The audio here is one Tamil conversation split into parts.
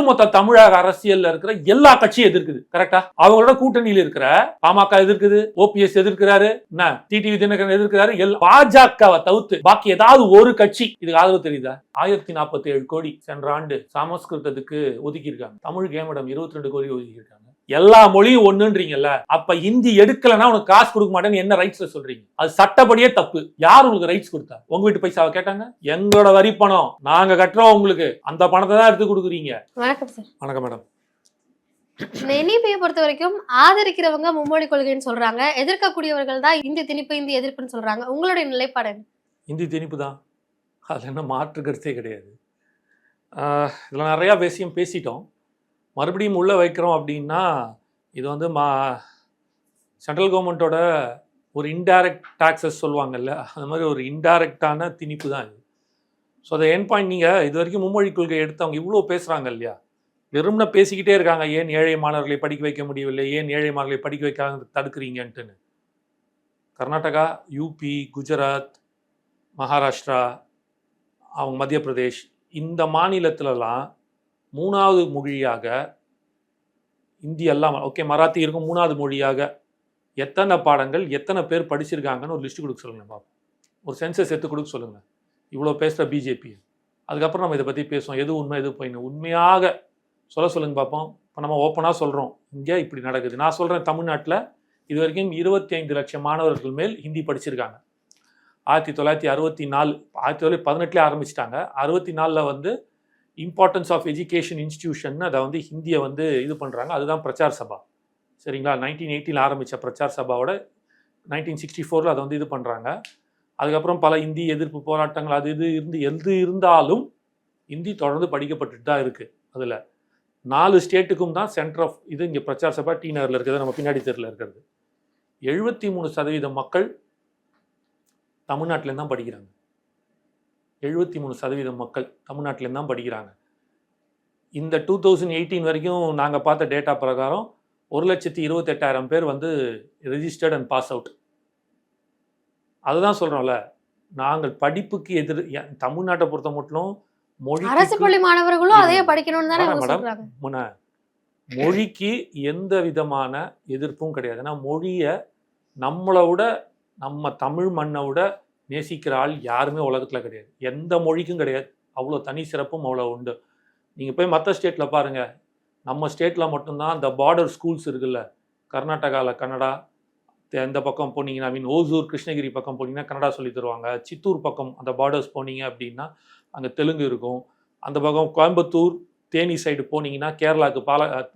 ஒட்டுமொத்த தமிழக அரசியல்ல இருக்கிற எல்லா கட்சியும் எதிர்க்குது. கரெக்டா? அவங்களோட கூட்டணியில் இருக்கிற பாமக எதிர்க்குது, ஓபிஎஸ் எதிர்க்கிறாரு, டிடிவி தினகரன் எதிர்க்கிறாரு. பாஜகவை தவிர்த்து பாக்கி ஏதாவது ஒரு கட்சி இதுக்கு ஆதரவு தெரியுதா? 1047 கோடி சென்ற ஆண்டு சமஸ்கிருதத்துக்கு ஒதுக்கி இருக்காங்க. தமிழ் கேமடம் 22 கோடி ஒதுக்கி இருக்காங்க. எல்லா மொழியும் ஒண்ணுன்றீங்கல்ல, அப்ப ஹிந்தி எடுக்கலன்னா உனக்கு காசு கொடுக்க மாட்டேன்னு என்ன ரைட்ஸ்ல சொல்றீங்க? அது சட்டப்படியே தப்பு. யார் உங்களுக்கு ரைட்ஸ் கொடுத்தா? உங்க வீட்டு பைசாவை கேட்டாங்க? எங்களோட வரி பணம் நாங்க கட்டுறோம், உங்களுக்கு அந்த பணத்தை தான் எடுத்து கொடுக்குறீங்க. வணக்கம் சார். வணக்கம் மேடம். என்இபியை பொறுத்த வரைக்கும் ஆதரிக்கிறவங்க மும்மொழி கொள்கைன்னு சொல்றாங்க, எதிர்க்கக்கூடியவர்கள் தான் இந்தி திணிப்பு, இந்தி எதிர்ப்புன்னு சொல்றாங்க. உங்களுடைய நிலைப்பாடு என்ன? இந்தி திணிப்பு தான், அது என்ன மாற்று கருத்தே கிடையாது. இதில் நிறையா பேசிட்டோம். மறுபடியும் உள்ளே வைக்கிறோம் அப்படின்னா இது வந்து சென்ட்ரல் கவர்மெண்ட்டோட ஒரு இன்டைரக்ட் டாக்ஸஸ் சொல்லுவாங்கல்ல, அந்த மாதிரி ஒரு இன்டைரக்டான திணிப்பு தான் இது. ஸோ அதை என் பாயிண்ட், நீங்கள் இது வரைக்கும் மும்மொழி கொள்கை எடுத்தவங்க இவ்வளோ பேசுகிறாங்க இல்லையா, வெறும்னா பேசிக்கிட்டே இருக்காங்க, ஏன் ஏழை மாணவர்களை படிக்க வைக்க முடியவில்லை, ஏன் ஏழை மாணவர்களை படிக்க வைக்க தடுக்கிறீங்கன்ட்டுன்னு. கர்நாடகா, யூபி, குஜராத், மகாராஷ்டிரா, அவங்க மத்திய பிரதேஷ், இந்த மாநிலத்திலலாம் 3வது மொழியாக இந்தி எல்லாம் ஓகே, மராத்தி இருக்கும், 3வது மொழியாக எத்தனை பாடங்கள் எத்தனை பேர் படிச்சிருக்காங்கன்னு ஒரு லிஸ்ட்டு கொடுக்க சொல்லுங்கள் பாப்போம். ஒரு சென்சஸ் எடுத்து கொடுக்க சொல்லுங்கள். இவ்வளோ பேசுகிற பிஜேபி, அதுக்கப்புறம் நம்ம இதை பற்றி பேசுவோம், எது உண்மை எது போயின்னு உண்மையாக சொல்லுங்கள் பார்ப்போம். இப்போ நம்ம ஓப்பனாக சொல்கிறோம், இங்கே இப்படி நடக்குது. நான் சொல்கிறேன், தமிழ்நாட்டில் இது வரைக்கும் 25 லட்சம் மாணவர்கள் மேல் ஹிந்தி படிச்சிருக்காங்க. 1964 1918 ஆரம்பிச்சிட்டாங்க. 64 வந்து இம்பார்ட்டன்ஸ் ஆஃப் எஜுகேஷன் இன்ஸ்டிடியூஷன், அதை வந்து ஹிந்தியை வந்து இது பண்ணுறாங்க. அதுதான் பிரச்சார் சபா, சரிங்களா? 1980 ஆரம்பித்த பிரச்சார் சபாவோட 1964 அதை வந்து இது பண்ணுறாங்க. அதுக்கப்புறம் பல இந்தி எதிர்ப்பு போராட்டங்கள் அது இது இருந்தாலும் ஹிந்தி தொடர்ந்து படிக்கப்பட்டுட்டு தான் இருக்குது. அதில் 4 ஸ்டேட்டுக்கும் தான் சென்டர் ஆஃப் இது இங்கே பிரச்சார் சபா டி நகரில் இருக்கிறது, நம்ம பின்னாடி தெருவில் இருக்கிறது. 73% மக்கள் தமிழ்நாட்டிலேருந்து தான் படிக்கிறாங்க. 73% மக்கள் தமிழ்நாட்டிலேருந்து தான் படிக்கிறாங்க. இந்த 2018 வரைக்கும் நாங்கள் பார்த்த டேட்டா பிரகாரம் 1,28,000 பேர் வந்து ரெஜிஸ்டர்ட் அண்ட் பாஸ் அவுட். அதுதான் சொல்கிறோம்ல, நாங்கள் படிப்புக்கு தமிழ்நாட்டை பொறுத்த மட்டும் அரசு பள்ளி மாணவர்களும் அதே படிக்கணும்னு தானே சொல்றாங்க. மொழிக்கு எந்த விதமான எதிர்ப்பும் கிடையாது. ஏன்னா மொழியை நம்மளை விட, நம்ம தமிழ் மண்ணை விட நேசிக்கிற ஆள் யாருமே உலகத்தில் கிடையாது. எந்த மொழிக்கும் கிடையாது. அவ்வளோ தனி சிறப்பும் அவ்வளோ உண்டு. நீங்கள் போய் மற்ற ஸ்டேட்டில் பாருங்கள், நம்ம ஸ்டேட்டில் மட்டும்தான் இந்த பார்டர் ஸ்கூல்ஸ் இருக்குல்ல, கர்நாடகாவில் கன்னடா, இந்த பக்கம் போனீங்கன்னா ஓசூர் கிருஷ்ணகிரி பக்கம் போனீங்கன்னா கன்னடா சொல்லி தருவாங்க. சித்தூர் பக்கம் அந்த பார்டர்ஸ் போனீங்க அப்படின்னா அங்கே தெலுங்கு இருக்கும். அந்த பக்கம் கோயம்புத்தூர் தேனி சைடு போனீங்கன்னா கேரளாவுக்கு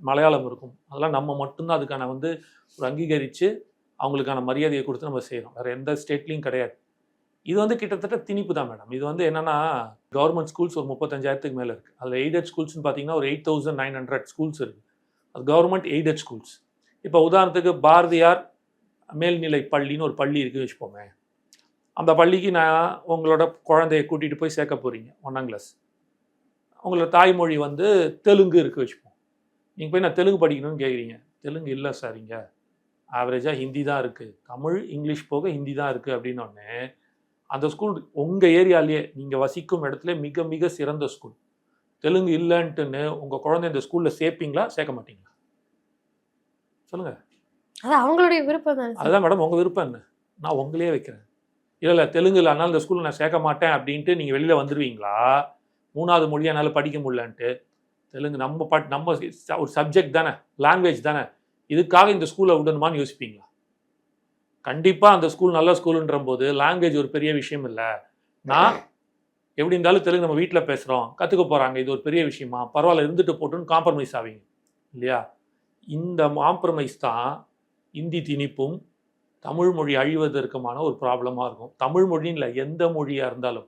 மலையாளம் இருக்கும். அதெல்லாம் நம்ம மட்டும்தான் அதுக்கான வந்து ஒரு அங்கீகரித்து அவங்களுக்கான மரியாதையை கொடுத்து நம்ம செய்கிறோம். வேறு எந்த ஸ்டேட்லேயும் கிடையாது. இது வந்து கிட்டத்தட்ட திணிப்பு தான் மேடம். இது வந்து என்னென்னா, கவர்மெண்ட் ஸ்கூல்ஸ் ஒரு 35,000க்கு மேலே இருக்குது. அதில் எய்டட் ஸ்கூல்ஸ்னு பார்த்தீங்கன்னா ஒரு 8,900 ஸ்கூல்ஸ் இருக்குது. அது கவர்மெண்ட் எய்டட் ஸ்கூல்ஸ். இப்போ உதாரணத்துக்கு பாரதியார் மேல்நிலை பள்ளின்னு ஒரு பள்ளி இருக்குது வச்சுப்போமே. அந்த பள்ளிக்கு நான் உங்களோட குழந்தைய கூட்டிகிட்டு போய் சேர்க்க போகிறீங்க 1ஆம் கிளாஸ். உங்களோட தாய்மொழி வந்து தெலுங்கு இருக்குது வச்சுப்போம். நீங்கள் போய் நான் தெலுங்கு படிக்கணும்னு கேட்குறீங்க. தெலுங்கு இல்லை சார், இங்கே ஆவரேஜாக ஹிந்தி தான் இருக்குது, தமிழ் இங்கிலீஷ் போக ஹிந்தி தான் இருக்குது அப்படின்னோடனே அந்த ஸ்கூல் உங்கள் ஏரியாலேயே நீங்கள் வசிக்கும் இடத்துல மிக மிக சிறந்த ஸ்கூல், தெலுங்கு இல்லைன்ட்டுன்னு உங்கள் குழந்தை இந்த ஸ்கூலில் சேர்ப்பீங்களா சேர்க்க மாட்டீங்களா சொல்லுங்கள்? அது அவங்களுடைய விருப்பம் தான். அதுதான் மேடம், உங்கள் விருப்பம் என்ன? நான் உங்களே வைக்கிறேன். இல்லை தெலுங்கு இல்லை, அதனால் இந்த ஸ்கூலில் நான் சேர்க்க மாட்டேன் அப்படின்ட்டு நீங்கள் வெளியில் வந்துடுவீங்களா? 3வது மொழி என்னால் படிக்க முடியலன்ட்டு. தெலுங்கு நம்ம ஒரு சப்ஜெக்ட் தானே, லாங்குவேஜ் தானே, இதுக்காக இந்த ஸ்கூலை விடணுமான்னு யோசிப்பீங்களா? கண்டிப்பாக அந்த ஸ்கூல் நல்ல ஸ்கூலுன்ற போது லாங்குவேஜ் ஒரு பெரிய விஷயம் இல்லை. நான் எப்படி இருந்தாலும் தெலுங்கு நம்ம வீட்டில் பேசுகிறோம், கற்றுக்க போகிறாங்க, இது ஒரு பெரிய விஷயமா, பரவாயில்ல இருந்துட்டு போட்டுன்னு காம்ப்ரமைஸ் ஆவீங்க இல்லையா? இந்த காம்ப்ரமைஸ் தான் இந்தி திணிப்பும் தமிழ் மொழி அழிவதற்குமான ஒரு ப்ராப்ளமாக இருக்கும். தமிழ் மொழின்னு இல்லை, எந்த மொழியாக இருந்தாலும்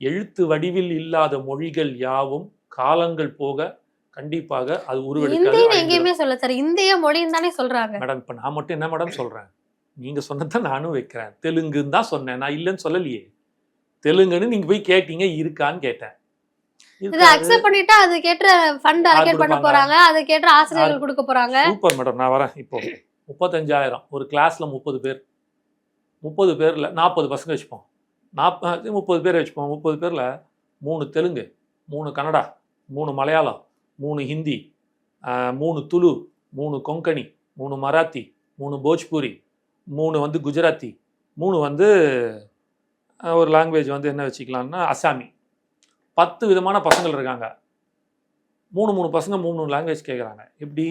எழுத்து வடிவில் இல்லாத மொழிகள் யாவும் காலங்கள் போக கண்டிப்பாக அது உருவெடுக்காது. எங்கேயுமே சொல்ல சார், இந்திய மொழின்னு தானே சொல்றாங்க மேடம். இப்போ நான் மட்டும் என்ன மேடம் சொல்கிறேன், நீங்கள் சொன்னதான் நானும் வைக்கிறேன். தெலுங்குன்னு தான் சொன்னேன், நான் இல்லைன்னு சொல்லலையே. தெலுங்குன்னு நீங்கள் போய் கேட்டீங்க, இருக்கான்னு கேட்டேன். இத அக்செப்ட் பண்ணிட்டா அதுக்கேற்ற ஃபண்ட் அலோகேட் பண்ண போறாங்க, அதுக்கேற்ற ஆசிரியர்கள் கொடுக்க போறாங்க. சூப்பர் மேடம், நான் வரேன். இப்போ 35,000 ஒரு கிளாஸில் 30 பேர், 30 பேரில் 40 பசங்க வச்சுப்போம், 30 பேர் வச்சுப்போம். 30 பேரில் 3 தெலுங்கு, 3 கன்னடா, 3 மலையாளம், 3 ஹிந்தி, 3 துளு, 3 கொங்கணி, 3 மராத்தி, 3 போஜ்பூரி, 3 வந்து குஜராத்தி, 3 வந்து ஒரு லாங்குவேஜ் வந்து என்ன வச்சுக்கலாம்னா அசாமி. 10 விதமான பசங்கள் இருக்காங்க. 3 பசங்க 3 லாங்குவேஜ் கேட்குறாங்க. எப்படி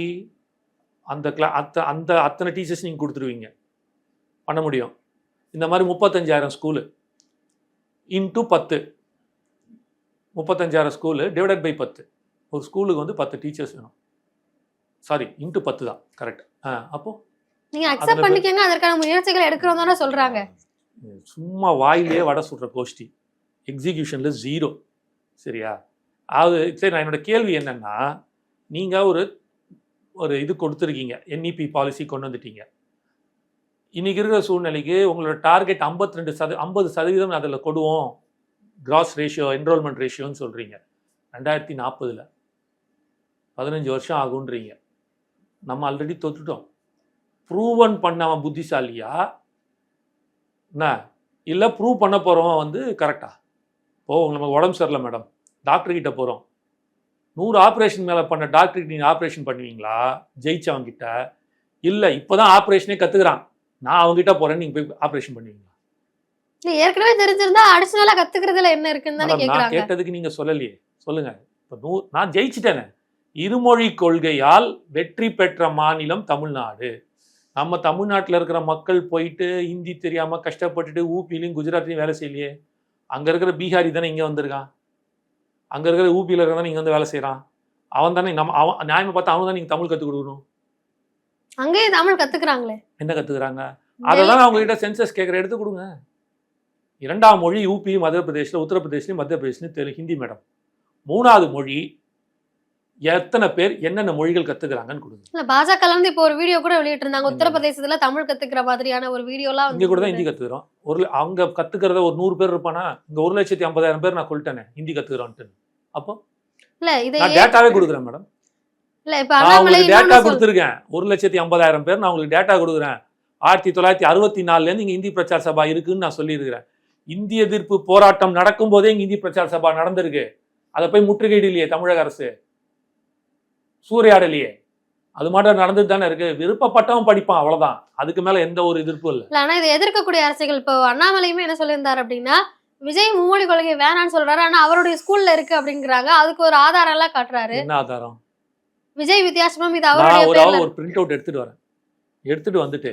அந்த அத்தனை டீச்சர்ஸ் நீங்கள் கொடுத்துருவீங்க? பண்ண முடியும். இந்த மாதிரி 35,000 school into 10, 35,000 school divided by 10. ஒரு ஸ்கூலுக்கு வந்து 10 டீச்சர்ஸ் வேணும். சாரி, இன்ட்டு 10 தான் கரெக்ட். அப்போ நீங்க அக்செப்ட் பண்ணிக்கங்க, அதற்கான முயற்சிகள் எடுக்கிறோம் தானே சொல்றாங்க. சும்மா வாயிலே வடை சுடுற கோஷ்டி, எக்ஸிகியூஷன்ல 0. சரியா? அது சரி, நான் என்னோட கேள்வி என்னன்னா, நீங்கள் ஒரு இது கொடுத்துருக்கீங்க, NEP பாலிசி கொண்டு வந்துட்டீங்க. இன்னைக்கு இருக்கிற சூழ்நிலைக்கு உங்களோட டார்கெட் 50% அதில் கொடுவோம், கிராஸ் ரேஷியோ, என்ரோல்மெண்ட் ரேஷியோன்னு சொல்கிறீங்க. 2040 15 வருஷம் ஆகுன்றீங்க. நம்ம ஆல்ரெடி தொட்டுட்டோம். ப்ரூவன் பண்ணவன் புத்திசாலியா என்ன, இல்லை ப்ரூவ் பண்ண போகிறவன் வந்து கரெக்டா? நமக்கு உடம்பு சரியில்லை மேடம், டாக்டர்கிட்ட போகிறோம். 100 ஆப்ரேஷன் மேலே பண்ண டாக்டருக்கு நீங்கள் ஆப்ரேஷன் பண்ணுவீங்களா ஜெயிச்சவங்கிட்ட? இல்லை, இப்போ தான் ஆப்ரேஷனே கற்றுக்குறான், நான் அவங்ககிட்ட போகிறேன்னு நீங்கள் போய் ஆப்ரேஷன் பண்ணுவீங்களா? ஏற்கனவே தெரிஞ்சிருந்தா அடிஷனலா கத்துக்கிறதுல என்ன இருக்குன்னு தானே நான் கேக்குறாங்க. கேட்டதுக்கு நீங்கள் சொல்லலையே. சொல்லுங்க. இப்போ நான் ஜெயிச்சிட்டேனே. இருமொழி கொள்கையால் வெற்றி பெற்ற மாநிலம் தமிழ்நாடு. நம்ம தமிழ்நாட்டில் இருக்கிற மக்கள் போயிட்டு ஹிந்தி தெரியாமல் கஷ்டப்பட்டுட்டு ஊபிலையும் குஜராத்லையும் வேலை செய்யலையே. அங்கே இருக்கிற பீகாரி தானே இங்கே வந்திருக்கான். அங்கே இருக்கிற ஊபியில் இருக்கிற தானே இங்கே வந்து வேலை செய்கிறான். அவன் தானே அவன் நியாயமாக பார்த்தா அவன் தான் நீங்கள் தமிழ் கற்றுக் கொடுக்கணும். அங்கேயே தமிழ் கத்துக்கிறாங்களே. என்ன கற்றுக்குறாங்க? அதெல்லாம் அவங்ககிட்ட சென்சஸ் கேட்குற எடுத்து கொடுங்க. 2ஆம் மொழி யூபி, மத்திய பிரதேசில், உத்தரப்பிரதேஷ்லையும் மத்திய பிரதேஷ்லையும் ஹிந்தி மேடம். 3ஆவது மொழி எத்தனை பேர் என்னென்ன மொழிகள் கத்துக்கிறாங்கன்னு கொடுங்க. இல்ல பாஜக இருந்து இப்போ ஒரு வீடியோ கூட வெளியிட்டு இருந்தாங்க, உத்தரப்பிரதேசத்துல தமிழ் கத்துக்கிற மாதிரியான ஒரு வீடியோலாம். இங்க கூட தான் ஹிந்தி கத்துக்கிறோம். அவங்க கத்துக்கிறத ஒரு 100 பேர் இருப்பானா, இங்க 1,50,000 பேர் நான் சொல்லிட்டேனே ஹிந்தி கத்துக்கிறோன்ட்டு. அப்போ இல்ல இதை நான் டேட்டாவே கொடுக்குறேன் மேடம். இல்ல இப்ப நான் உங்களுக்கு டேட்டா கொடுத்துருக்கேன். 1,50,000 பேர் நான் உங்களுக்கு டேட்டா கொடுக்குறேன். 1964 இருந்து இங்க இந்தி பிரச்சார சபா இருக்குன்னு நான் சொல்லியிருக்கிறேன். இந்திய எதிர்ப்பு போராட்டம் நடக்கும் போதே இங்க இந்தி பிரச்சார சபா நடந்திருக்கு. அதை போய் முற்றுகையிடலையே தமிழக அரசு, சூறையாடலையே. அது மட்டும் நடந்துட்டு தானே இருக்கு. விருப்பப்பட்டவன் படிப்பான், அவ்வளவுதான். அதுக்கு மேல எந்த ஒரு எதிர்ப்பும் இல்லை. ஆனா இதை எதிர்க்கக்கூடிய அரசியல் இப்போ அண்ணாமலையுமே என்ன சொல்லியிருந்தாரு அப்படின்னா, விஜய் மும்மொழி கொள்கை வேணான்னு சொல்றாரு, ஆனா அவருடைய ஸ்கூல்ல இருக்கு அப்படிங்கிறாங்க. அதுக்கு ஒரு ஆதாரம் எல்லாம் காட்டுறாரு. என்ன ஆதாரம்? விஜய் வித்தியாசமும் இது அவருடைய ஒரு பிரிண்ட் அவுட் எடுத்துட்டு வரேன். எடுத்துட்டு வந்துட்டு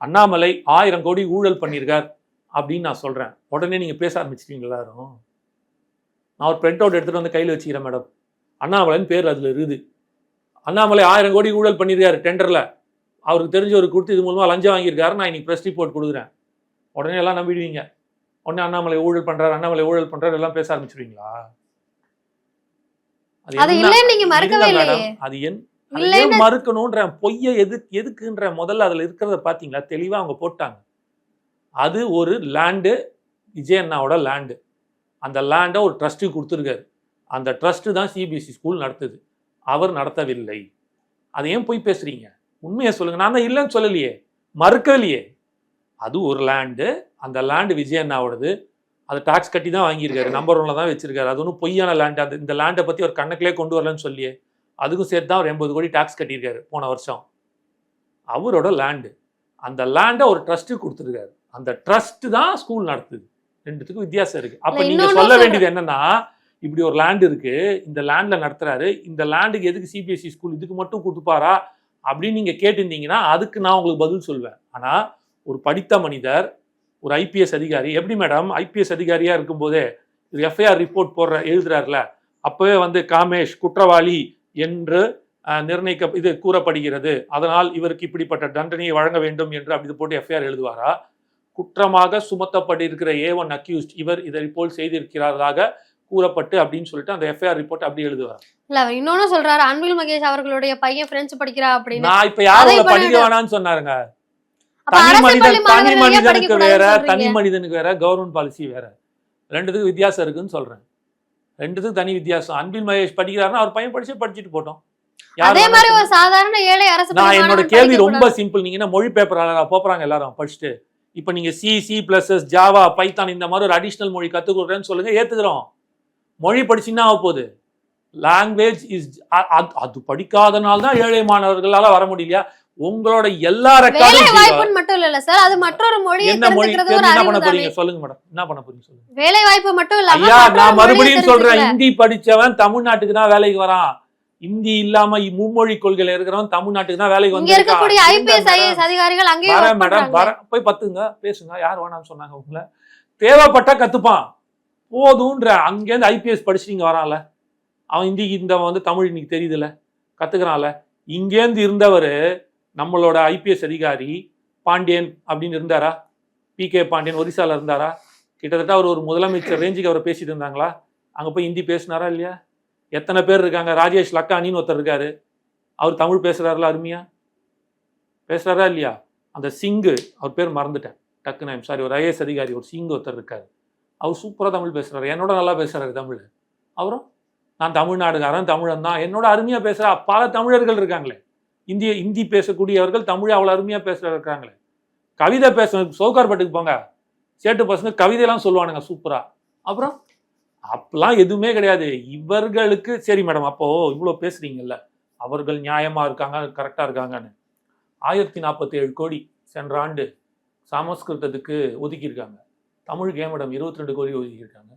அண்ணாமலை 1000 கோடி ஊழல் பண்ணியிருக்கார் அப்படின்னு நான் சொல்றேன். உடனே நீங்க பேச ஆரம்பிச்சிட்டீங்க எல்லாரும். நான் ஒரு பிரிண்ட் அவுட் எடுத்துட்டு வந்து கையில் வச்சுக்கிறேன் மேடம். அண்ணாமலைன்னு பேர் அதுல இருக்குது. அண்ணாமலை 1000 கோடி ஊழல் பண்ணியிருக்காரு டெண்டர்ல, அவருக்கு தெரிஞ்ச ஒரு கொடுத்து இது மூலமா லஞ்சம் வாங்கியிருக்காரு, நான் இன்னைக்கு ப்ரெஸ் ரிப்போர்ட் கொடுக்குறேன். உடனே எல்லாம் நம்பிடுவீங்க. உடனே அண்ணாமலை ஊழல் பண்றாரு, அண்ணாமலை ஊழல் பண்றாரு எல்லாம் பேச ஆரம்பிச்சிருவீங்களா? அது இல்லைன்னு நீங்க மறுக்கவே இல்லையே. அது ஏன் மறுக்கணும்ன்ற பொய்யை எதுக்குன்ற முதல்ல அதுல இருக்கிறத பாத்தீங்களா? தெளிவா அவங்க போட்டாங்க. அது ஒரு லேண்டு, விஜய் அண்ணாவோட லேண்டு. அந்த லேண்டை ஒரு ட்ரஸ்ட்டு கொடுத்துருக்காரு. அந்த ட்ரஸ்ட்டு தான் சிபிஎஸ்சி ஸ்கூல் நடத்துது, அவர் நடத்தவில்லை. அதை ஏன் போய் பேசுறீங்க? உண்மையை சொல்லுங்க. நான் தான் இல்லைன்னு சொல்லலையே, மறுக்கலையே. அது ஒரு லேண்டு, அந்த லேண்டு விஜய் அண்ணாவோடது. அது டாக்ஸ் கட்டி தான் வாங்கியிருக்காரு, நம்பர் 1ல தான் வச்சிருக்காரு. அது ஒன்றும் பொய்யான லேண்டு. அது இந்த லேண்டை பற்றி ஒரு கணக்கிலே கொண்டு வரலன்னு சொல்லியே அதுக்கும் சேர்த்து தான் ஒரு 80 கோடி டாக்ஸ் கட்டியிருக்காரு போன வருஷம். அவரோட லேண்டு. அந்த லேண்டை ஒரு ட்ரஸ்ட்டு கொடுத்துருக்காரு. அந்த ட்ரஸ்ட் தான் ஸ்கூல் நடத்துது. ரெண்டுத்துக்கும் வித்தியாசம் இருக்கு. அப்ப நீங்க சொல்ல வேண்டியது என்னன்னா, இப்படி ஒரு லேண்ட் இருக்கு, இந்த லேண்ட்ல நடத்துறாரு, இந்த லேண்டுக்கு எதுக்கு சிபிஎஸ்சி ஸ்கூல் இதுக்கு மட்டும் கொடுப்பாரா அப்படின்னு நீங்க கேட்டிருந்தீங்கன்னா அதுக்கு நான் உங்களுக்கு பதில் சொல்வேன். ஆனா ஒரு படித்த மனிதர், ஒரு ஐபிஎஸ் அதிகாரி, எப்படி மேடம் ஐபிஎஸ் அதிகாரியா இருக்கும்போதே ஒரு எஃப்ஐஆர் ரிப்போர்ட் எழுதுறாருல, அப்பவே வந்து காமேஷ் குற்றவாளி என்று இது கூறப்படுகிறது, அதனால் இவருக்கு இப்படிப்பட்ட தண்டனையை வழங்க வேண்டும் என்று அப்படி போட்டு எஃப்ஐஆர் எழுதுவாரா? குற்றமாக சுமத்தப்பட்டிருக்கிற A1 அக்யூஸ்ட் இவர் இதை போல் செய்திருக்கிறாராக கூறப்பட்டு அப்படின்னு சொல்லிட்டு அந்த எஃப்ஐஆர் ரிப்போர்ட் அப்படி எழுதுவார். இல்ல இன்னொன்னு சொல்றாரு, அன்பில் மகேஷ் அவர்களுடைய பையன் பிரெஞ்சு படிக்கிறா அப்படின்னு. நான் இப்ப யாரும் படிக்க வேணாம்னு சொன்னாருங்க. தனி மனிதனுக்கு வேற, தனி மனிதனுக்கு வேற, கவர்மெண்ட் பாலிசி வேற. ரெண்டுத்துக்கு வித்தியாசம் இருக்குன்னு சொல்றேன். ரெண்டுத்துக்கு தனி வித்தியாசம். அன்பில் மகேஷ் படிக்கிறாருன்னா அவர் பையன் படிச்சுட்டு போட்டோம். அதே மாதிரி ஒரு சாதாரண ஏழை அரசு. நான் என்னோட கேள்வி ரொம்ப சிம்பிள். நீங்க என்ன மொழி பேப்பர் போறாங்க எல்லாரும் படிச்சுட்டு, இப்ப நீங்க C++, ஜாவா, பைத்தான் இந்த மாதிரி ஒரு அடிஷனல் மொழி கத்துக் கொடுக்குறேன்னு சொல்லுங்க, ஏத்துக்கிறோம். மொழி படிச்சுன்னா ஆக போகுது. லாங்குவேஜ் இஸ் அது படிக்காதனால தான் ஏழை மாணவர்களால வர முடியலையா? உங்களோட எல்லா ரெக்கார்டும் மட்டும் இல்ல சார், அது மற்றொரு மொழியை என்ன மொழி தெரிஞ்சுக்கிறது ஒரு என்ன பண்ண அறிவு போறீங்க தானே. சொல்லுங்க மேடம், என்ன பண்ண போறீங்க சொல்லுங்க. வேலை வாய்ப்பு மட்டும் இல்லாம ஐயா மற்றொரு நான் மொழியை மறுபடியும் சொல்றேன், தெரிஞ்சுக்கல. ஹிந்தி படிச்சவன் தமிழ்நாட்டுக்கு தான் வேலைக்கு வரான். ஹிந்தி இல்லாம மும்மொழி கொள்கையில இருக்கிறவன் தமிழ்நாட்டுக்கு தான் வேலைக்கு இங்க இருக்கக்கூடிய IPS IAS அதிகாரிகள் அங்கேயே வர work மேடம் பண்றாங்க. வர போய் பத்துங்க பேசுங்க, யார் வேணாம்னு சொன்னாங்க உங்களை? தேவைப்பட்டா கத்துப்பான் போதுன்ற. அங்கேருந்து ஐபிஎஸ் படிச்சு இங்க வரான்ல, அவன் ஹிந்திக்கு இருந்தவன் வந்து தமிழ் இன்னைக்கு தெரியுதுல்ல, கத்துக்கிறான்ல. இங்கேருந்து இருந்தவர் நம்மளோட ஐபிஎஸ் அதிகாரி பாண்டியன் அப்படின்னு இருந்தாரா? PK பாண்டியன் ஒரிசால இருந்தாரா? கிட்டத்தட்ட அவர் ஒரு முதலமைச்சர் ரேஞ்சுக்கு அவரை பேசிட்டு இருந்தாங்களா? அங்க போய் ஹிந்தி பேசினாரா இல்லையா? எத்தனை பேர் இருக்காங்க? ராஜேஷ் லக்கானின்னு ஒருத்தர் இருக்காரு, அவர் தமிழ் பேசுறாருல, அருமையா பேசுறாரா இல்லையா? அந்த சிங்கு, அவர் பேர் மறந்துட்டேன் டக்குன்னு, சாரி, ஒரு IAS அதிகாரி ஒரு சிங்கு ஒருத்தர் இருக்காரு, அவர் சூப்பராக தமிழ் பேசுறாரு, என்னோட நல்லா பேசுறாரு தமிழ். அவரும் நான் தமிழ்நாடுகாரன், தமிழன் தான், என்னோட அருமையா பேசுறா. பல தமிழர்கள் இருக்காங்களே, ஹிந்தி பேசக்கூடியவர்கள் தமிழ் அவ்வளோ அருமையா பேசுற இருக்காங்களே. கவிதை பேச சவுகார்பேட்டுக்கு போங்க, சேட்டு பசங்க கவிதையெல்லாம் சொல்லுவானுங்க சூப்பரா. அப்புறம் அப்பெல்லாம் எதுவுமே கிடையாது இவர்களுக்கு. சரி மேடம், அப்போ இவ்வளோ பேசுறீங்கல்ல, அவர்கள் நியாயமா இருக்காங்க, கரெக்டா இருக்காங்கன்னு. 1047 கோடி சென்ற ஆண்டு சமஸ்கிருதத்துக்கு ஒதுக்கியிருக்காங்க. தமிழுக்கு ஏன் மேடம் 22 கோடி ஒதுக்கியிருக்காங்க?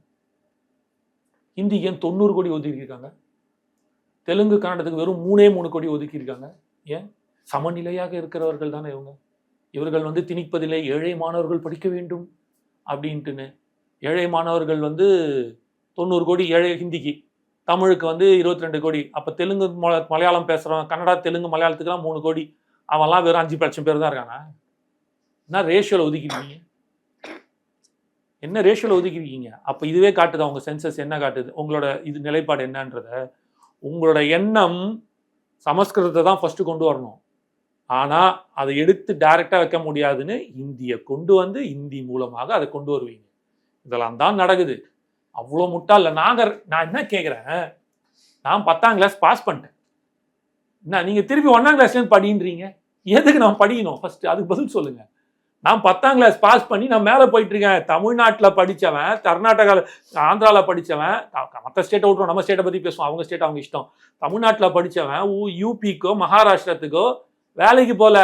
ஹிந்திக்கு ஏன் 90 கோடி ஒதுக்கியிருக்காங்க? தெலுங்கு கன்னடத்துக்கு வெறும் 3 கோடி ஒதுக்கியிருக்காங்க. ஏன்? சமநிலையாக இருக்கிறவர்கள் தானே இவங்க. இவர்கள் வந்து திணிப்பதிலே ஏழை மாணவர்கள் படிக்க வேண்டும் அப்படின்ட்டுன்னு. ஏழை மாணவர்கள் வந்து 90 கோடி ஏழை ஹிந்திக்கு, தமிழுக்கு வந்து 22 கோடி. அப்போ தெலுங்கு மலையாளம் பேசுகிறவன், கன்னடா தெலுங்கு மலையாளத்துக்குலாம் 3 கோடி, அவன்லாம் வெறும் 5 லட்சம் பேர் தான் இருக்கானா? என்ன ரேஷியோவில் ஒதுக்கிருக்கீங்க? என்ன ரேஷியோவில் ஒதுக்கிருக்கீங்க? அப்போ இதுவே காட்டுது அவங்க சென்சஸ் என்ன காட்டுது, உங்களோட இது நிலைப்பாடு என்னன்றத. உங்களோட எண்ணம் சமஸ்கிருதத்தை தான் ஃபர்ஸ்ட் கொண்டு வரணும், ஆனால் அதை எடுத்து டைரெக்டாக வைக்க முடியாதுன்னு இந்தியை கொண்டு வந்து இந்தி மூலமாக அதை கொண்டு வருவீங்க. இதெல்லாம் தான் நடக்குது. அவ்வளோ முட்டா இல்லை. நான் என்ன கேட்குறேன், நான் 10ஆம் கிளாஸ் பாஸ் பண்ணிட்டேன், என்ன நீங்கள் திருப்பி 1ஆம் கிளாஸ்லேருந்து படின்றீங்க? எதுக்கு நான் படிக்கணும் ஃபர்ஸ்ட்? அதுக்கு பதில் சொல்லுங்க. நான் 10ஆம் கிளாஸ் பாஸ் பண்ணி நான் மேலே போயிட்டு இருக்கேன். தமிழ்நாட்டில் படித்தவன், கர்நாடகாவில், ஆந்திராவில் படித்தவன், மற்ற ஸ்டேட்டை விட்டுரும், நம்ம ஸ்டேட்டை பற்றி பேசுவோம், அவங்க ஸ்டேட் அவங்க இஷ்டம். தமிழ்நாட்டில் படித்தவன் UPக்கோ மகாராஷ்டிரத்துக்கோ வேலைக்கு போல,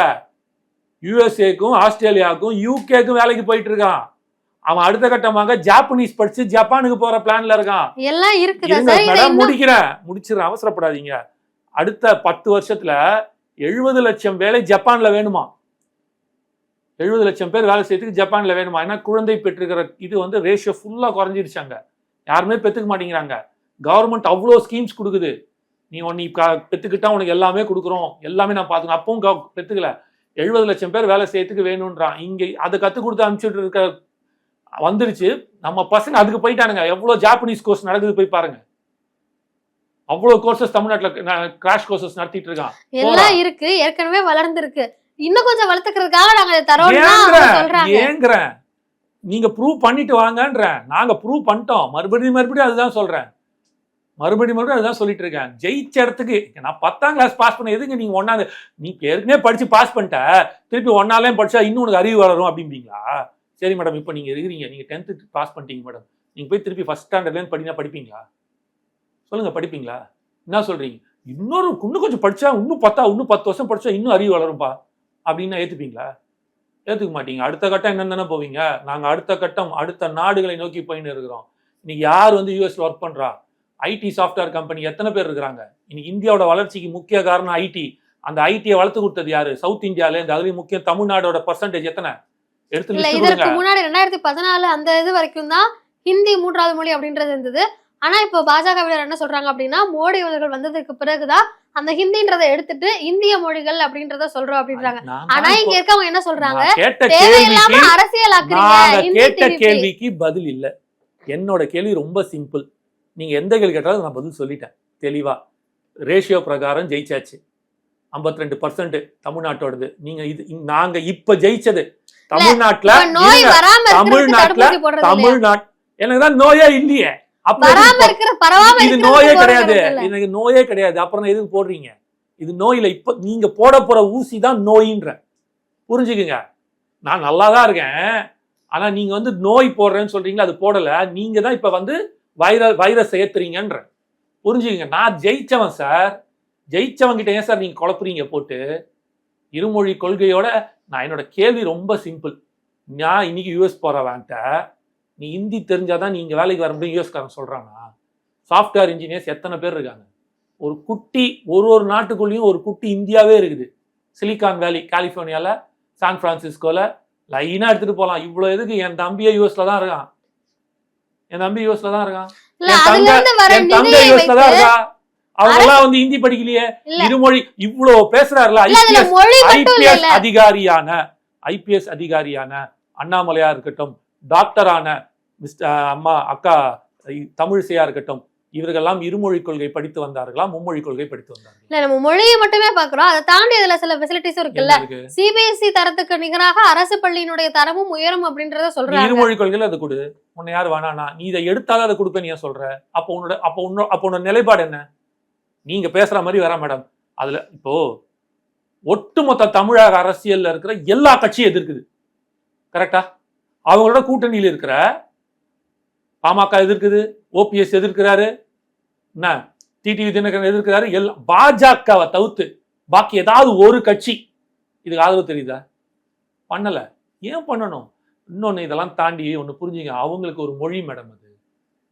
USA-க்கும் ஆஸ்திரேலியாவுக்கும் UKக்கும் வேலைக்கு போயிட்டு இருக்கான். அவன் அடுத்த கட்டமாக ஜாப்பனீஸ் படிச்சு ஜப்பானுக்கு போற பிளான்ல இருக்கான். எல்லாம் இருக்குது. முடிச்சிடறேன், அவசரப்படாதீங்க. அடுத்த 10 வருஷத்துல 70 லட்சம் வேலை ஜப்பான்ல வேணுமா? 70 லட்சம் பேர் வேலை செய்யறதுக்கு ஜப்பான்ல வேணுமா? ஏன்னா குழந்தை பெற்றுக்கிற இது வந்து ரேஷியோ ஃபுல்லா குறைஞ்சிருச்சாங்க, யாருமே பெற்றுக்க மாட்டேங்கிறாங்க. கவர்மெண்ட் அவ்வளோ ஸ்கீம்ஸ் கொடுக்குது, நீ பெற்றுக்கிட்டா உனக்கு எல்லாமே கொடுக்குறோம், எல்லாமே நான் பார்த்துக்கணும். அப்பவும் பெற்றுக்கல. 70 லட்சம் பேர் வேலை செய்யறதுக்கு வேணும்ன்றான். இங்க அதை கற்றுக் கொடுத்து அனுப்பிச்சுட்டு இருக்க வந்துருச்சு. நம்ம பசங்க அதுக்கு போயிட்டானுங்க. எவ்வளவு ஜாப்பனீஸ் கோர்ஸ் நடக்குது போய் பாருங்க. அவ்வளவு கோர்சஸ் தமிழ்நாட்டுல கிராஷ் கோர்சஸ் நடத்திட்டு இருக்கான். எல்லாம் இருக்கு, ஏற்கனவே வளர்ந்துருக்கு. இன்னும் கொஞ்சம் வளர்த்துக்கிறதுக்காக நாங்க தரோம்னா சொல்றாங்க. ஏங்கறேன், நீங்க ப்ரூவ் பண்ணிட்டு வாங்கன்ற. நாங்க ப்ரூவ் பண்ணிட்டோம். மறுபடியும் அதுதான் சொல்றேன். மறுபடியும் அதுதான் சொல்லிட்டு இருக்கேன். ஜெயிச்ச இடத்துக்கு நான் 10ஆம் கிளாஸ் பாஸ் பண்ண எதுக்கு நீங்க ஒன்னாவது, நீ ஏற்கனவே படிச்சு பாஸ் பண்ணிட்ட, திருப்பி ஒன்னாலையும் படிச்சா இன்னும் உனக்கு அறிவு வளரும் அப்படிங்களா? சரி மேடம், இப்போ நீங்க இருக்கிறீங்க, நீங்க 10th பாஸ் பண்ணிட்டீங்க மேடம், நீங்க போய் திருப்பி ஃபர்ஸ்ட் ஸ்டாண்டர்ட்லேருந்து படினா படிப்பீங்களா? சொல்லுங்க, படிப்பீங்களா? என்ன சொல்றீங்க? இன்னும் கொஞ்சம் படிச்சா இன்னும் 10 வருஷம் படிச்சா இன்னும் அறிவு வளரும்பா அப்படின்னா ஏத்துப்பீங்களா? ஏத்துக்க மாட்டீங்க. அடுத்த கட்டம் என்னன்னு தானே போவீங்க. நாங்க அடுத்த கட்டம் அடுத்த நாடுகளை நோக்கி போயின்னு இருக்கிறோம். இன்னைக்கு யார் வந்து யூஎஸ்ல ஒர்க் பண்றா? ஐடி சாஃப்ட்வேர் கம்பெனி எத்தனை பேர் இருக்கிறாங்க? இன்னைக்கு இந்தியாவோட வளர்ச்சிக்கு முக்கிய காரணம் ஐடி. அந்த ஐடியை வளர்த்து கொடுத்தது யாரு? சவுத் இந்தியால இருந்து. அதுலயும் முக்கியம் தமிழ்நாடோட பர்சன்டேஜ் எத்தனை? இதற்கு முன்னாடி 2014 அந்த இது வரைக்கும் தான் ஹிந்தி 3வது மொழி அப்படின்றது இருந்தது. ஆனா இப்போ பாஜகவினர் என்ன சொல்றாங்க அப்படின்னா, மோடி அவர்கள் வந்ததுக்கு பிறகுதான் அந்த ஹிந்தின்றதை எடுத்துட்டு இந்திய மொழிகள் அப்படின்றத சொல்றோம் அப்படின்றாங்க. ஆனா இங்க இருக்கவங்க என்ன சொல்றாங்க, தேவையில்லாம அரசியல் கேட்ட கேள்விக்கு பதில் இல்ல. என்னோட கேள்வி ரொம்ப சிம்பிள். நீங்க எந்த கேள்வி கேட்டாலும் நான் பதில் சொல்லிட்டேன் தெளிவா. ரேஷியோ பிரகாரம் ஜெயிச்சாச்சு. 52% தமிழ்நாட்டோடது. நீங்க இது நாங்க இப்ப ஜெயிச்சது தமிழ்நாட்டுல. எனக்கு தான் நோயே இல்லையே. இது நோயே கிடையாது, எனக்கு நோயே கிடையாது. அப்புறம் எதுக்கு போடுறீங்க? இது நோயில இப்ப நீங்க போட போற ஊசி தான் நோயின்ற. புரிஞ்சுக்குங்க. நான் நல்லாதான் இருக்கேன், ஆனா நீங்க வந்து நோய் போடுறேன்னு சொல்றீங்களா, அது போடல. நீங்க தான் இப்ப வந்து வைரஸ் ஏத்துறீங்கன்ற. புரிஞ்சுக்கங்க, நான் ஜெயிச்சவன் சார். ஜெயிச்சவன் கிட்ட ஏன் சார் நீங்க குழப்புறீங்க போட்டு? இருமொழி கொள்கையோட நான் என்னோட கேள்வி ரொம்ப சிம்பிள். நான் இன்னைக்கு யூஎஸ் போறவன்ட்ட நீ ஹிந்தி தெரிஞ்சாதான் நீங்க வேலைக்கு வர முடியும் யூஎஸ்காரன் சொல்றானா? சாஃப்ட்வேர் இன்ஜினியர்ஸ் எத்தனை பேர் இருக்காங்க? ஒரு குட்டி ஒரு நாட்டுக்குள்ளேயும் ஒரு குட்டி இந்தியாவே இருக்குது. சிலிகான் வேலி கலிபோர்னியால, சான் பிரான்சிஸ்கோல லைனா எடுத்துட்டு போலாம். இவ்வளவு எதுக்கு? என் தம்பியே யூஎஸ்ல தான் இருக்கான். என் தம்பி யூஎஸ்ல தான் இருக்கான். என் தங்கை யூஎஸ்ல தான் இருக்கா. அவங்க எல்லாம் வந்து ஹிந்தி படிக்கலையே. இருமொழி இவ்வளவு பேசுறாருல. ஐபிஎஸ் அதிகாரியான அண்ணாமலையா இருக்கட்டும், டாக்டரான அம்மா அக்கா தமிழிசையா இருக்கட்டும், இவர்களெல்லாம் இருமொழி கொள்கை படித்து வந்தார்களா, மும்மொழி கொள்கை படித்து வந்தார்கள்? இல்ல, நம்ம மொழியை மட்டுமே பாக்குறோம். அதை தாண்டி இதுல சில ஃபெசிலிட்டிஸ் இருக்குல்ல. சிபிஎஸ்இ தரத்துக்கு நிகராக அரசு பள்ளியினுடைய தரமும் உயரும் அப்படின்றத சொல்றாங்க. இருமொழி கொள்கையில அது கொடு. உன்னை யார் வேணானா? நீ இதை எடுத்தாலும் அதை கொடுப்பேன் நீ சொல்ற. அப்போ உன்னோட நிலைப்பாடு என்ன? நீங்க பேசுற மாதிரி வரா மேடம். அதுல இப்போ ஒட்டுமொத்த தமிழக அரசியல்ல இருக்கிற எல்லா கட்சியும் எதிர்க்குது. கரெக்டா? அவங்களோட கூட்டணியில் இருக்கிற பாமக எதிர்க்குது, ஓபிஎஸ் எதிர்க்கிறாரு, என்ன டிடிவி தினகரன் எதிர்க்கிறாரு. எல்லாம் பாஜகவை தவிர்த்து பாக்கி ஏதாவது ஒரு கட்சி இதுக்கு ஆதரவு தெரியுதா? பண்ணல. ஏன் பண்ணணும்? இன்னொன்னு இதெல்லாம் தாண்டி ஒண்ணு புரிஞ்சுங்க. அவங்களுக்கு ஒரு மொழி மேடம், அது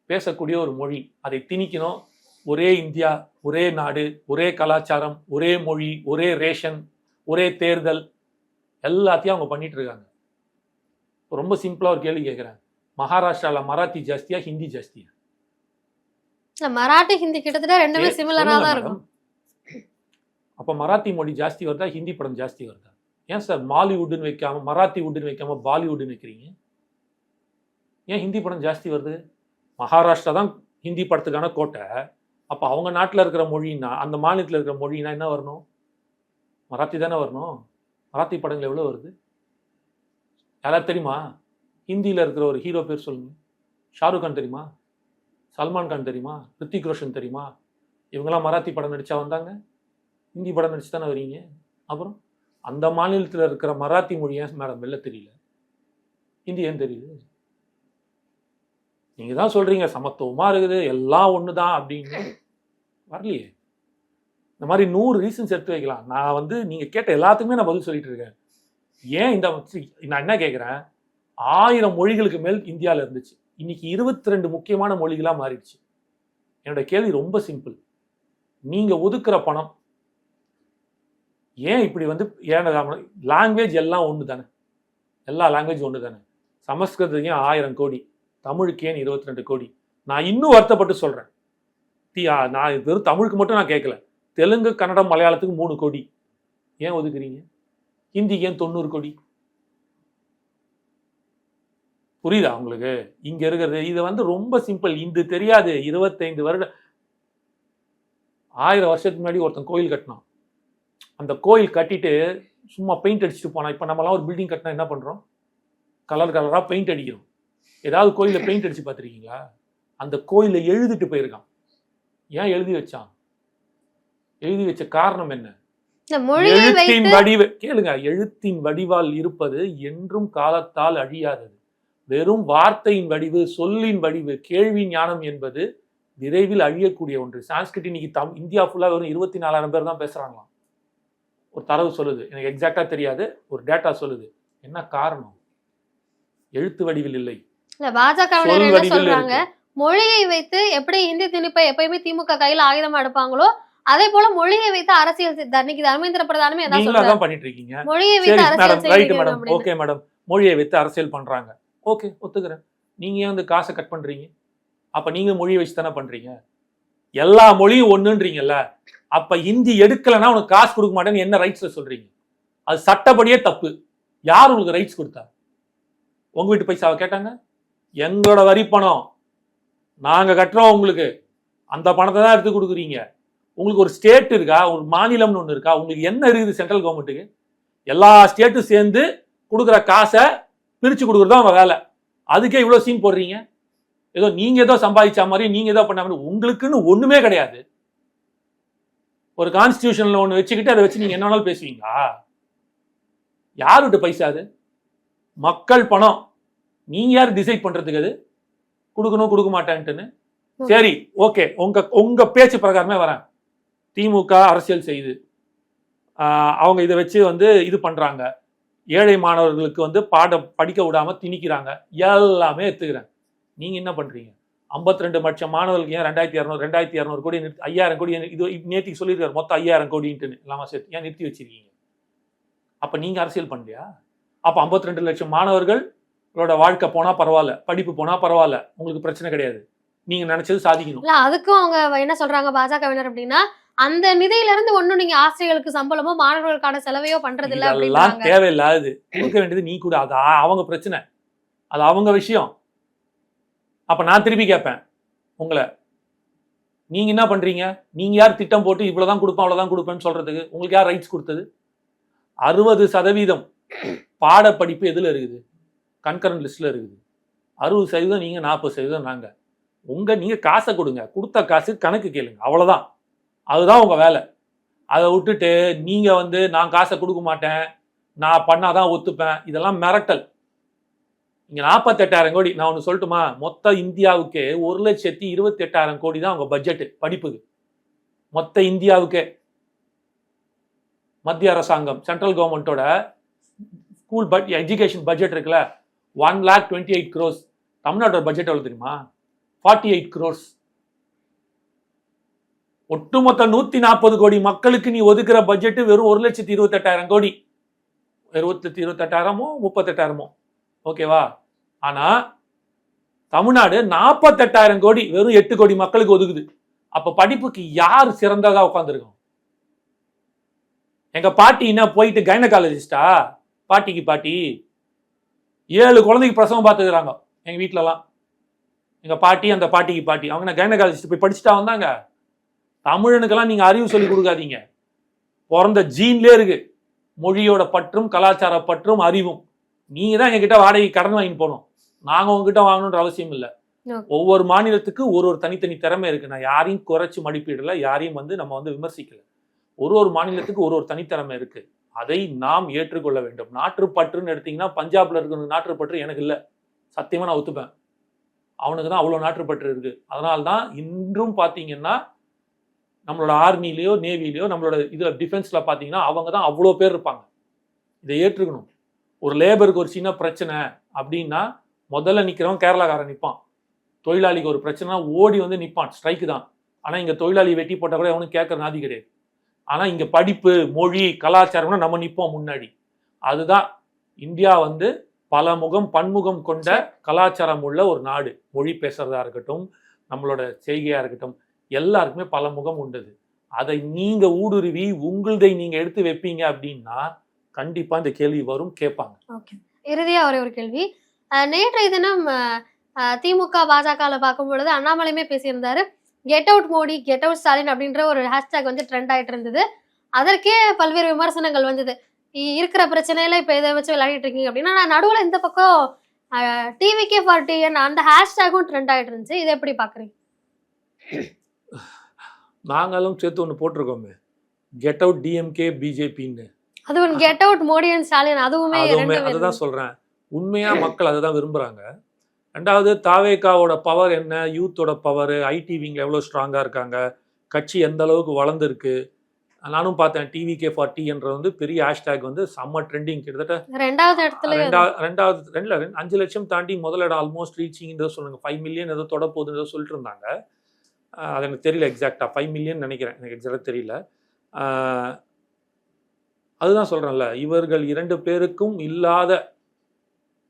பேசக்கூடிய ஒரு மொழி. அதை திணிக்கணும். ஒரே இந்தியா, ஒரே நாடு, ஒரே கலாச்சாரம், ஒரே மொழி, ஒரே ரேஷன், ஒரே தேர்தல், எல்லாத்தையும் அவங்க பண்ணிட்டு இருக்காங்க. ரொம்ப சிம்பிளா ஒரு கேள்வி கேட்கிறேன். மகாராஷ்டிரால மராத்தி ஜாஸ்தியா, ஹிந்தி ஜாஸ்தியா? மராட்டி ஹிந்தி கிட்டத்தட்ட ரெண்டுமே சிமிலரா தான் இருக்கும். அப்ப மராத்தி மொழி ஜாஸ்தி வருதா, ஹிந்தி படம் ஜாஸ்தி வருதா? ஏன் சார் மாலிவுட்னு வைக்காம, மராத்தி வுட்னு வைக்காம பாலிவுட்னு வைக்கிறீங்க? ஏன் ஹிந்தி படம் ஜாஸ்தி வருது? மகாராஷ்டிரா தான் ஹிந்தி படத்துக்கான கோட்டை. அப்ப அவங்க நாட்டில் இருக்கிற மொழின்னா, அந்த மாநிலத்தில் இருக்கிற மொழினா என்ன வரணும்? மராத்தி தானே வரணும். மராத்தி படங்கள் எவ்வளவு வருது யாராவது தெரியுமா? ஹிந்தியில் இருக்கிற ஒரு ஹீரோ பேர் சொல்லுங்க. ஷாருக் கான் தெரியுமா? சல்மான் கான் தெரியுமா? ரித்திக் ரோஷன் தெரியுமா? இவங்கெல்லாம் மராத்தி படம் நடிச்சா வந்தாங்க? ஹிந்தி படம் நடிச்சு தானே வரீங்க. அப்புறம் அந்த மாநிலத்தில் இருக்கிற மராத்தி மொழி ஏன் மேடம் வெளில தெரியல? ஹிந்தி ஏன் தெரியுது? நீங்க தான் சொல்றீங்க சமத்துவமா இருக்குது, எல்லாம் ஒண்ணுதான் அப்படின்னு. வரலையே. இந்த மாதிரி 100 ரீசன்ஸ் எடுத்து வைக்கலாம். நான் வந்து நீங்க கேட்ட எல்லாத்துக்குமே நான் பதில் சொல்லிட்டு இருக்கேன். ஏன் நான் என்ன கேட்கிறேன், 1000 மொழிகளுக்கு மேல் இந்தியாவில் இருந்துச்சு. இன்னைக்கு 22 முக்கியமான மொழிகளா மாறிடுச்சு. என்னோட கேள்வி ரொம்ப சிம்பிள். நீங்க ஒதுக்குற பணம் ஏன் இப்படி வந்து லாங்குவேஜ் எல்லாம் ஒன்று தானே, எல்லா லாங்குவேஜ் ஒன்று தானே. சமஸ்கிருதத்துக்கு 1000 கோடி, தமிழுக்கு ஏன் 22 கோடி? நான் இன்னும் வருத்தப்பட்டு சொல்றேன். நான் வெறும் தமிழுக்கு மட்டும் நான் கேட்கல, தெலுங்கு, கன்னடம், மலையாளத்துக்கு 3 கோடி ஏன் ஒதுக்குறீங்க? ஹிந்திக்கு ஏன் 90 கோடி? புரியுதா உங்களுக்கு? இங்க இருக்கிறது இது வந்து ரொம்ப சிம்பிள். இது தெரியாது. 25 வருடம் 1000 வருஷத்துக்கு முன்னாடி ஒருத்தன் கோயில் கட்டினான். அந்த கோயில் கட்டிட்டு சும்மா பெயிண்ட் அடிச்சுட்டு போனா. இப்ப நம்மளாம் ஒரு பில்டிங் கட்டினா என்ன பண்றோம்? கலர் கலரா பெயிண்ட் அடிக்கிறோம். ஏதாவது கோயில பெயிண்ட் அடிச்சு பார்த்துருக்கீங்களா? அந்த கோயில எழுதிட்டு போயிருக்கான். ஏன் எழுதி வச்சான்? எழுதி வச்ச காரணம் என்ன? எழுத்தின் வடிவு கேளுங்க. எழுத்தின் வடிவால் இருப்பது என்றும் காலத்தால் அழியாதது. வெறும் வார்த்தையின் வடிவு, சொல்லின் வடிவு, கேள்வி ஞானம் என்பது விரைவில் அழியக்கூடிய ஒன்று. சான்ஸ்கிரிட் இன்னைக்கு இந்தியா ஃபுல்லா வெறும் 24,000 பேர் தான் பேசுறாங்களாம். ஒரு தரவு சொல்லுது, எனக்கு எக்ஸாக்டா தெரியாது, ஒரு டேட்டா சொல்லுது. என்ன காரணம்? எழுத்து வடிவில் இல்லை. பாஜக சொல்றாங்க மொழியை வைத்து எப்படி இந்தி திணிப்பை எப்பயுமே திமுக கையில ஆயுதமா எடுப்பாங்களோ அதே போல மொழியை வைத்து அரசியல் தர்மேந்திர பிரதானமே அதான் பண்ணிட்டு இருக்கீங்க. மொழியை வைத்து அரசியல். ஓகே மேடம், மொழியை வைத்து அரசியல் பண்றாங்க. ஓகே, ஒத்துக்கிறேன். நீங்க ஏன் வந்து காசை கட் பண்றீங்க? அப்ப நீங்க மொழியை வச்சு தானே பண்றீங்க. எல்லா மொழியும் ஒண்ணுன்றீங்கல்ல. அப்ப ஹிந்தி எடுக்கலன்னா உனக்கு காசு கொடுக்க மாட்டேன்னு என்ன ரைட்ஸ்ல சொல்றீங்க? அது சட்டப்படியே தப்பு. யார் உங்களுக்கு ரைட்ஸ் கொடுத்தா? உங்க வீட்டு பைசாவை கேட்டாங்க? எங்களோட வரி பணம் நாங்க கட்டுறோம் உங்களுக்கு. அந்த பணத்தை தான் எடுத்து கொடுக்குறீங்க. உங்களுக்கு ஒரு ஸ்டேட் இருக்கா? ஒரு மாநிலம்னு ஒண்ணு இருக்கா? உங்களுக்கு என்ன இருக்குது சென்ட்ரல் கவர்மெண்ட்டுக்கு? எல்லா ஸ்டேட்டும் சேர்ந்து கொடுக்குற காசை பிரிச்சு கொடுக்குறது அவங்க வேலை. அதுக்கே இவ்வளவு சீன் போடுறீங்க. ஏதோ நீங்க ஏதோ சம்பாதிச்ச மாதிரி, நீங்க ஏதோ பண்ண மாதிரி. உங்களுக்குன்னு ஒண்ணுமே கிடையாது. ஒரு கான்ஸ்டிடியூஷன்ல ஒண்ணு வச்சுக்கிட்டு அதை வச்சு நீங்க என்ன வேணாலும் பேசுவீங்களா? யாருகிட்ட பைசா? அது மக்கள் பணம். நீங்க யார் டிசைட் பண்றதுக்கு அது கொடுக்கணும் கொடுக்க மாட்டேன்ட்டுன்னு? சரி, ஓகே, உங்க பேச்சு பிரகாரமே வரேன். திமுக அரசியல் செய்யுது, அவங்க இதை வச்சு இது பண்றாங்க, ஏழை மாணவர்களுக்கு பாடம் படிக்க விடாம திணிக்கிறாங்க, எல்லாமே எடுத்துக்கிறேன். நீங்க என்ன பண்றீங்க? 52 லட்சம் மாணவர்களுக்கு ஏன் 2200 கோடி 5000 கோடி இது நேற்றுக்கு சொல்லியிருக்காரு, மொத்தம் 5000 கோடின்ட்டு இல்லாம சேர்த்து ஏன் நிறுத்தி வச்சிருக்கீங்க? அப்ப நீங்க அரசியல் பண்ணலையா? அப்ப 52 லட்சம் மாணவர்களோட வாழ்க்கை போனா பரவாயில்ல, படிப்பு போனா பரவாயில்ல, உங்களுக்கு பிரச்சனை கிடையாது, நீங்க நினைச்சது சாதிக்கணும். அதுக்கும் அவங்க என்ன சொல்றாங்க பாஜகவினர் அப்படின்னா, அந்த நிதியில இருந்து ஒண்ணும் நீங்க ஆசிரியர்களுக்கு சம்பளமோ மாணவர்களுக்கான செலவையோ பண்றது இல்ல அப்படின்றாங்க. தேவையில்லாது கொடுக்க வேண்டியது நீ கூட, அது அவங்க பிரச்சனை, அது அவங்க விஷயம். அப்ப நான் திருப்பி கேட்பேன் உங்களை, நீங்க என்ன பண்றீங்க? நீங்க யார் திட்டம் போட்டு இவ்வளவுதான் கொடுப்பேன் அவ்வளவுதான் கொடுப்பேன்னு சொல்றதுக்கு? உங்களுக்கு யார் ரைட்ஸ் கொடுத்தது? 60% பாடப்படிப்பு எதுல இருக்குது? கன்கரண்ட் லிஸ்ட்ல இருக்குது. 60% நீங்க, 40% நாங்க. நீங்க காசை கொடுங்க, கொடுத்த காசு கணக்கு கேளுங்க, அவ்வளவுதான். அதுதான் உங்க வேலை. அதை விட்டுட்டு நீங்க நான் காசை கொடுக்க மாட்டேன், நான் பண்ணாதான் ஒத்துப்பேன், இதெல்லாம் மிரட்டல். இங்க 48,000 கோடி, நான் ஒண்ணு சொல்லட்டுமா? மொத்த இந்தியாவுக்கே 1,28,000 கோடி தான் உங்க பட்ஜெட் படிப்புக்கு, மொத்த இந்தியாவுக்கே. மத்திய அரசாங்கம் சென்ட்ரல் கவர்மெண்டோட ஸ்கூல் எஜுகேஷன் பட்ஜெட் இருக்குல்ல, 1,28,000 crores. தமிழ்நாட்டோட பட்ஜெட் எவ்வளவு தெரியுமா? 48 crores. ஒட்டுமொத்த 140 கோடி மக்களுக்கு நீ ஒதுக்குற பட்ஜெட் வெறும் 1,28,000 கோடி. 28,000 38,000, ஓகேவா? ஆனா தமிழ்நாடு 48,000 கோடி வெறும் 8 கோடி மக்களுக்கு ஒதுக்குது. அப்ப படிப்புக்கு யார் சிறந்ததா உட்காந்துருக்கோம்? எங்க பாட்டி என்ன போயிட்டு கைனகாலஜிஸ்டா? பாட்டிக்கு பாட்டி 7 குழந்தைக்கு பிரசவம் பார்த்துக்கிறாங்க எங்க வீட்டுலலாம். எங்க பாட்டி, அந்த பாட்டிக்கு பாட்டி, அவங்க கைனகாலஜிஸ்ட் போய் படிச்சுட்டா வந்தாங்க. தமிழனுக்கெல்லாம் நீங்க அறிவு சொல்லி கொடுக்காதீங்க, பிறந்த ஜீன்லயே இருக்கு மொழியோட பற்றும் கலாச்சார பற்றும் அறிவும். நீங்க தான் எங்ககிட்ட வாடகை கடன் வாங்கிட்டு போகணும், நாங்க உங்ககிட்ட வாங்கணுன்ற அவசியம் இல்லை. ஒவ்வொரு மாநிலத்துக்கு ஒரு தனித்தனி திறமை இருக்கு. நான் யாரையும் குறைச்சு மதிப்பிடல, யாரையும் நம்ம விமர்சிக்கல. ஒரு மாநிலத்துக்கு ஒரு தனித்திறமை இருக்கு, அதை நாம் ஏற்றுக்கொள்ள வேண்டும். நாட்டுப்பற்றுன்னு எடுத்தீங்கன்னா பஞ்சாப்ல இருக்கிற நாட்டுப்பற்று எனக்கு இல்லை, சத்தியமா நான் ஒத்துப்பேன். அவனுக்கு தான் அவ்வளோ நாட்டுப்பற்று இருக்கு. அதனால்தான் இன்றும் பார்த்தீங்கன்னா நம்மளோட ஆர்மிலேயோ நேவிலையோ நம்மளோட இதுல டிஃபென்ஸ்ல பார்த்தீங்கன்னா அவங்க தான் அவ்வளோ பேர் இருப்பாங்க. இதை ஏற்றுக்கணும். ஒரு லேபருக்கு ஒரு சின்ன பிரச்சனை அப்படின்னா முதல்ல நிற்கிறவன் கேரளாக்காரன் நிற்பான். தொழிலாளிக்கு ஒரு பிரச்சனை ஓடி நிற்பான், ஸ்ட்ரைக்கு தான். ஆனால் இங்கே தொழிலாளி வெட்டி போட்டால் கூட அவனுக்கு கேட்கற நாதி கிடையாது. ஆனால் இங்கே படிப்பு, மொழி, கலாச்சாரம்னா நம்ம நிற்போம் முன்னாடி. அதுதான் இந்தியா பல முகம் பன்முகம் கொண்ட கலாச்சாரம் உள்ள ஒரு நாடு. மொழி பேசுறதா இருக்கட்டும், நம்மளோட செய்கையா இருக்கட்டும், எல்லாருக்குமே பல முகம் உண்டது. அதை நீங்க ஊடுருவி உங்களதை நீங்க எடுத்து வைப்பீங்க அப்படின்னா கண்டிப்பா இந்த கேள்வி வரும், கேட்பாங்க. இறுதியா ஒரு கேள்வி. நேற்றைய தினம் திமுக பாஜக பார்க்கும் பொழுது அண்ணாமலையுமே பேசியிருந்தாரு, get out Modi, get out Stalin அப்படின்ற ஒரு ஹேஷ்டாக் ட்ரெண்ட் ஆயிட்டு இருந்தது. அதற்கே பல்வேறு விமர்சனங்கள் வந்தது. இருக்கிற பிரச்சனையில இப்ப இதை வச்சு விளையாடிட்டு இருக்கீங்க அப்படின்னா, நான் நடுவுல இந்த பக்கம் டிவிகே ஃபார் டிஎன் அந்த ஹேஷ்டாகும் ட்ரெண்ட் ஆயிட்டு இருந்துச்சு. இதை எப்படி பாக்குறீங்க? நாங்களும் சேர்த்து ஒன்று போட்டிருக்கோமே, கெட் அவுட் டிஎம்கே பிஜேபின்னு. அது ஒன்று get out Modi and Stalin, அதுவுமே அதுதான் சொல்றேன். உண்மையா மக்கள் அதை தான் விரும்புறாங்க. ரெண்டாவது, தாவேகாவோட பவர் என்ன, யூத்தோட பவர், ஐடி விங்ல எவ்வளோ ஸ்ட்ராங்கா இருக்காங்க, கட்சி எந்த அளவுக்கு வளர்ந்துருக்கு. நானும் பார்த்தேன், டிவிகே ஃபார் டிஎன்ற பெரிய ஹேஷ்டாக் செம்ம ட்ரெண்டிங். கிட்டத்தட்ட ரெண்டாவது 5 லட்சம் தாண்டி முதல் இடம் ஆல்மோஸ்ட் ரீச்சிங் சொல்லுங்க. 5 மில்லியன் ஏதோ தொட போகுதுன்னு ஏதோ சொல்லிட்டு இருந்தாங்க. அது எனக்கு தெரியல எக்ஸாக்டா, 5 மில்லியன் நினைக்கிறேன், எனக்கு எக்ஸாக்டா தெரியல. அதுதான் சொல்றேன்ல, இவர்கள் 2 பேருக்கும் இல்லாத,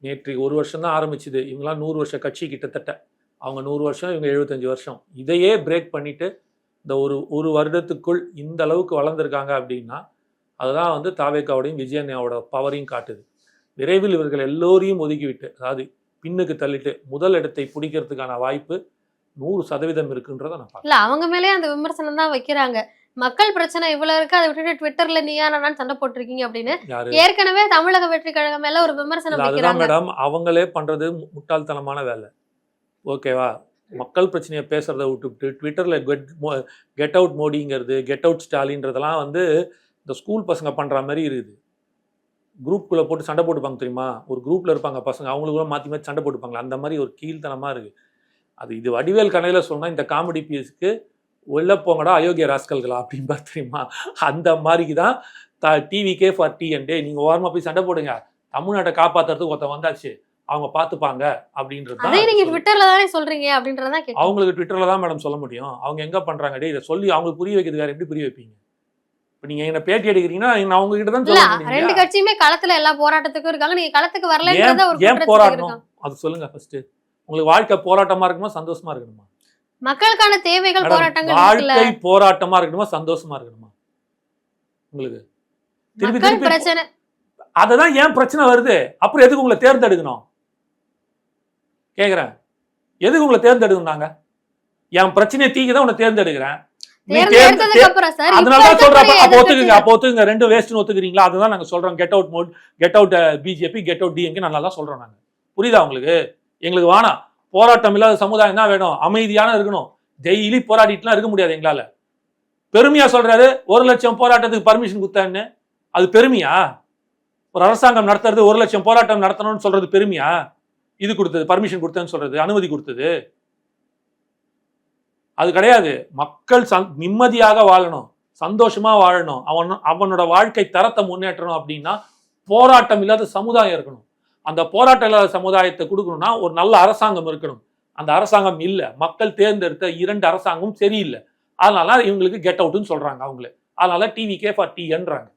நேற்று 1 வருஷம் தான் ஆரம்பிச்சுது, இவங்களாம் 100 வருஷ கட்சி கிட்டத்தட்ட. அவங்க 100 வருஷம், இவங்க 75 வருஷம். இதையே பிரேக் பண்ணிட்டு இந்த ஒரு வருடத்துக்குள் இந்த அளவுக்கு வளர்ந்துருக்காங்க அப்படின்னா அதுதான் தாவேகாவோடையும் விஜயண்ணாவோட பவரையும் காட்டுது. விரைவில் இவர்கள் எல்லோரையும் ஒதுக்கிவிட்டு, அதாவது பின்னுக்கு தள்ளிட்டு முதல் இடத்தை பிடிக்கிறதுக்கான வாய்ப்பு 100% இருக்குன்றத நான் பார்க்கல. அவங்க மேலே அந்த விமர்சனம் தான் வைக்கிறாங்க. மக்கள் பிரச்சனை இவ்வளவு இருக்கு, அதை விட்டுட்டு ட்விட்டர்ல நீயா நான் சண்டை போட்டிருக்கீங்க அப்படின்னு ஏற்கனவே தமிழக வெற்றி கழகம் மேல ஒரு விமர்சனம் வைக்கிறாங்க. மேடம், அவங்களே பண்றது முட்டாள்தனமான வேலை, ஓகேவா? மக்கள் பிரச்சனையை பேசுறதை விட்டுவிட்டு ட்விட்டர்ல கெட் அவுட் மோடிங்கிறது, கெட் அவுட் ஸ்டாலின்றதெல்லாம் இந்த ஸ்கூல் பசங்க பண்ற மாதிரி இருக்குது. குரூப்புக்குள்ள போட்டு சண்டை போட்டுப்பாங்க தெரியுமா? ஒரு குரூப்ல இருப்பாங்க பசங்க, அவங்களுக்குள்ள மாற்றி மாற்றி சண்டை போட்டுப்பாங்க. அந்த மாதிரி ஒரு கீழ்த்தனமா இருக்கு. அது இது வடிவேல் கணையில சொன்னா இந்த காமெடி பீஸுக்கு உள்ள போங்கடா அயோக்கிய ராஸ்கல்களா அப்படின்னு தெரியுமா? அந்த மாதிரிக்கு தான் டிவிகே ஃபார் TND. நீங்க ஓரமா போய் சண்டை போடுங்க, தமிழ்நாட்டை காப்பாத்துறதுக்கு ஒருத்தன் வந்தாச்சு, அவங்க பாத்துப்பாங்க அப்படின்றது. அதே நீங்க ட்விட்டர்ல தானே சொல்றீங்க அப்படின்றதான் கேட்க. அவங்களுக்கு ட்விட்டர்ல தான் மேடம் சொல்ல முடியும். அவங்க எங்க பண்றாங்க? டே இதை சொல்லி அவங்களுக்கு புரிய வைக்கிறது வேற எப்படி புரிய வைப்பீங்க? இப்ப நீங்க என்ன பேட்டி எடுக்கிறீங்கன்னா நான் அவங்க கிட்ட தான் சொல்ல முடியும். ரெண்டு கட்சியுமே களத்துல எல்லா போராட்டத்துக்கும் இருக்காங்க, நீங்க களத்துக்கு வரலன்றத ஒரு ஏன் போராடணும் அது சொல்லுங்க ஃபர்ஸ்ட். உங்களுக்கு வாழ்க்கை போராட்டமா இருக்கணுமா சந்தோஷமா இருக்கணுமா? மக்களுக்கான தேவைகள் போராட்டங்கள் வாழ்க்கை போராட்டமா இருக்கணுமா சந்தோஷமா இருக்கணுமா? உங்களுக்கு திருப்பி திருப்பி பிரச்சனை. அததான் ஏன் பிரச்சனை வருது? அப்புறம் எதுக்கு உங்களை தேர்ந்தெடுக்கணும் கேக்குறேன். எதுக்கு உங்களை தேர்ந்தெடுக்கணும்? நாங்க என் பிரச்சனையை தீக்கதான் உன்னை தேர்ந்தெடுக்கிறேன். அதனாலதான் சொல்றேன். அப்ப ஒத்துக்குங்க ரெண்டு வேஸ்ட்னு ஒத்துக்கிறீங்களா? அதுதான் நாங்க சொல்றோம். Get out Modi, get out BJP, get out DMK நல்லா தான் சொல்றோம் நாங்க. புரியுதா உங்களுக்கு? எங்களுக்கு வேணாம் போராட்டம் இல்லாத சமுதாயம் தான் வேணும், அமைதியான இருக்கணும். டெய்லி போராடிட்டுலாம் இருக்க முடியாது எங்களால. பெருமையா சொல்றாரு 1 லட்சம் போராட்டத்துக்கு பர்மிஷன் கொடுத்தான்னு. அது பெருமையா? ஒரு அரசாங்கம் நடத்துறது 1 லட்சம் போராட்டம் நடத்தணும்னு சொல்றது பெருமையா? இது கொடுத்தது பர்மிஷன் கொடுத்தேன்னு சொல்றது, அனுமதி கொடுத்தது அது கிடையாது. மக்கள் நிம்மதியாக வாழணும், சந்தோஷமா வாழணும், அவனோட வாழ்க்கை தரத்தை முன்னேற்றணும் அப்படின்னா போராட்டம் இல்லாத சமுதாயம் இருக்கணும். அந்த போராட்டம் இல்லாத சமுதாயத்தை கொடுக்கணும்னா ஒரு நல்ல அரசாங்கம் இருக்கணும். அந்த அரசாங்கம் இல்ல. மக்கள் தேர்ந்தெடுத்த 2 அரசாங்கம் சரியில்லை. அதனால இவங்களுக்கு கெட் அவுட்னு சொல்றாங்க அவங்களே. அதனால டிவிகே ஃபார் TNDன்றாங்க.